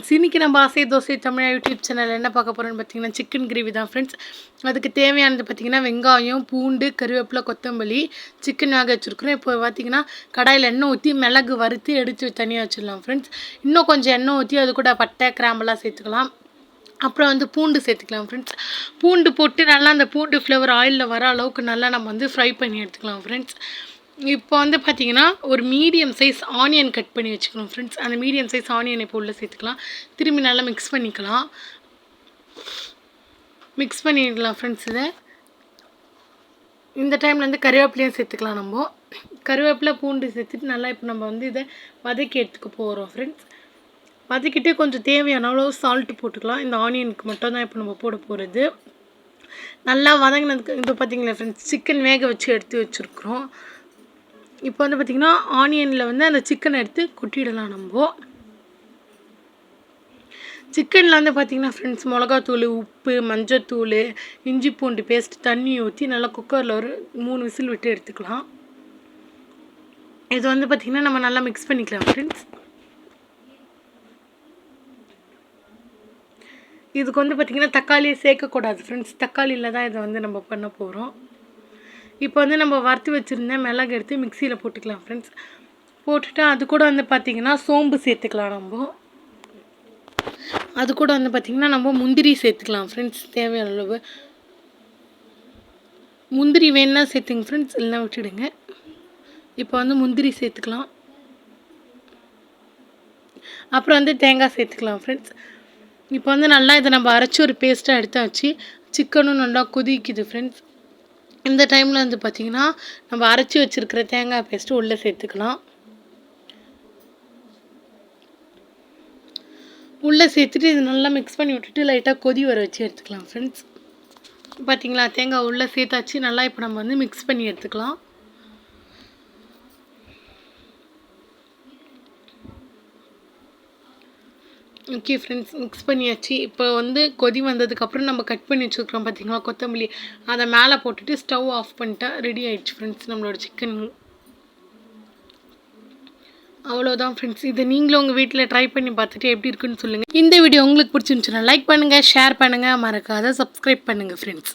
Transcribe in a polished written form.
Friends. இன்றைக்கி நம்ம ஆசை தோசை தமிழா யூடியூப் சேனலில் என்ன பார்க்க போகிறோன்னு பார்த்தீங்கன்னா சிக்கன் கிரேவி தான் ஃப்ரெண்ட்ஸ். அதுக்கு தேவையானது பார்த்திங்கன்னா வெங்காயம், பூண்டு, கருவேப்பிலை, கொத்தமல்லி, சிக்கன் வேக வச்சுருக்குறோம். இப்போ பார்த்திங்கன்னா கடாயில் எண்ணெய் ஊற்றி மிளகு வறுத்து எடுத்து தனியாக வச்சிடலாம் ஃப்ரெண்ட்ஸ். இன்னும் கொஞ்சம் எண்ணெய் ஊற்றி அது கூட பட்டை கிராம்பெல்லாம் சேர்த்துக்கலாம். அப்புறம் வந்து பூண்டு சேர்த்துக்கலாம் ஃப்ரெண்ட்ஸ். பூண்டு போட்டு நல்லா அந்த பூண்டு ஃப்ளேவர் ஆயிலில் வர அளவுக்கு நல்லா நம்ம வந்து ஃப்ரை பண்ணி எடுத்துக்கலாம் ஃப்ரெண்ட்ஸ். இப்போ வந்து பார்த்திங்கன்னா ஒரு மீடியம் சைஸ் ஆனியன் கட் பண்ணி வச்சுக்கணும் ஃப்ரெண்ட்ஸ். அந்த மீடியம் சைஸ் ஆனியன் இப்போ உள்ளே சேர்த்துக்கலாம். திரும்பி நல்லா மிக்ஸ் பண்ணிக்கலாம் ஃப்ரெண்ட்ஸ். இந்த டைமில் வந்து கருவேப்பிலையும் சேர்த்துக்கலாம். நம்ம கருவேப்பிலை பூண்டு சேர்த்துட்டு நல்லா இப்போ நம்ம வந்து இதை வதக்கி எடுத்துக்க போகிறோம் ஃப்ரெண்ட்ஸ். வதக்கிட்டு கொஞ்சம் தேவையான அளவு சால்ட்டு போட்டுக்கலாம். இந்த ஆனியனுக்கு மட்டும் தான் இப்போ நம்ம போட போகிறது. நல்லா வதங்கினதுக்கு இப்போ பார்த்திங்களா ஃப்ரெண்ட்ஸ், சிக்கன் வேக வச்சு எடுத்து வச்சுருக்குறோம். இப்போ வந்து பார்த்திங்கன்னா ஆனியனில் வந்து அந்த சிக்கனை எடுத்து கொட்டிடலாம். நம்ம சிக்கனில் வந்து பார்த்திங்கன்னா ஃப்ரெண்ட்ஸ் மிளகாத்தூள், உப்பு, மஞ்சத்தூள், இஞ்சி பூண்டு பேஸ்ட் தண்ணி ஊற்றி நல்லா குக்கரில் ஒரு 3 விசில் விட்டு எடுத்துக்கலாம். இது வந்து பார்த்திங்கன்னா நம்ம நல்லா மிக்ஸ் பண்ணிக்கலாம் ஃப்ரெண்ட்ஸ். இதுக்கு வந்து பார்த்திங்கன்னா தக்காளியை சேர்க்கக்கூடாது ஃப்ரெண்ட்ஸ். தக்காளியில் தான் இதை வந்து நம்ம பண்ண போகிறோம். இப்போ வந்து நம்ம வறுத்து வச்சுருந்த மிளகு எடுத்து மிக்சியில் போட்டுக்கலாம் ஃப்ரெண்ட்ஸ். போட்டுட்டு அது கூட வந்து பார்த்திங்கன்னா சோம்பு சேர்த்துக்கலாம். அது கூட வந்து பார்த்திங்கன்னா நம்ம முந்திரி சேர்த்துக்கலாம் ஃப்ரெண்ட்ஸ். தேவையான அளவு முந்திரி வேணுன்னா சேர்த்துங்க ஃப்ரெண்ட்ஸ், இல்லைனா விட்டுடுங்க. இப்போ வந்து முந்திரி சேர்த்துக்கலாம். அப்புறம் வந்து தேங்காய் சேர்த்துக்கலாம் ஃப்ரெண்ட்ஸ். இப்போ வந்து நல்லா இதை நம்ம அரைச்சி ஒரு பேஸ்ட்டாக எடுத்தாச்சு. சிக்கனும் நல்லா கொதிக்குது ஃப்ரெண்ட்ஸ். இந்த டைமில் வந்து பார்த்திங்கன்னா நம்ம அரைச்சி வச்சுருக்கிற தேங்காய் பேஸ்ட்டு உள்ளே சேர்த்துக்கலாம். உள்ளே சேர்த்துட்டு இது நல்லா மிக்ஸ் பண்ணி விட்டுட்டு லைட்டாக கொதி வர வச்சு எடுத்துக்கலாம் ஃப்ரெண்ட்ஸ். பார்த்திங்களா, தேங்காய் உள்ளே சேர்த்தாச்சு. நல்லா இப்போ நம்ம வந்து மிக்ஸ் பண்ணி எடுத்துக்கலாம். ஓகே ஃப்ரெண்ட்ஸ், மிக்ஸ் பண்ணியாச்சு. இப்போ வந்து கொதி வந்ததுக்கப்புறம் நம்ம கட் பண்ணி வச்சுருக்கிறோம் பார்த்திங்களா கொத்தமல்லி, அதை மேலே போட்டுட்டு ஸ்டவ் ஆஃப் பண்ணிட்டா ரெடி ஆகிடுச்சு ஃப்ரெண்ட்ஸ் நம்மளோட சிக்கன். அவ்வளோதான் ஃப்ரெண்ட்ஸ். இதை நீங்களும் உங்கள் வீட்டில் ட்ரை பண்ணி பார்த்துட்டு எப்படி இருக்குன்னு சொல்லுங்கள். இந்த வீடியோ உங்களுக்கு பிடிச்சிருந்துச்சுன்னா லைக் பண்ணுங்கள், ஷேர் பண்ணுங்கள், மறக்காத சப்ஸ்கிரைப் பண்ணுங்கள் ஃப்ரெண்ட்ஸ்.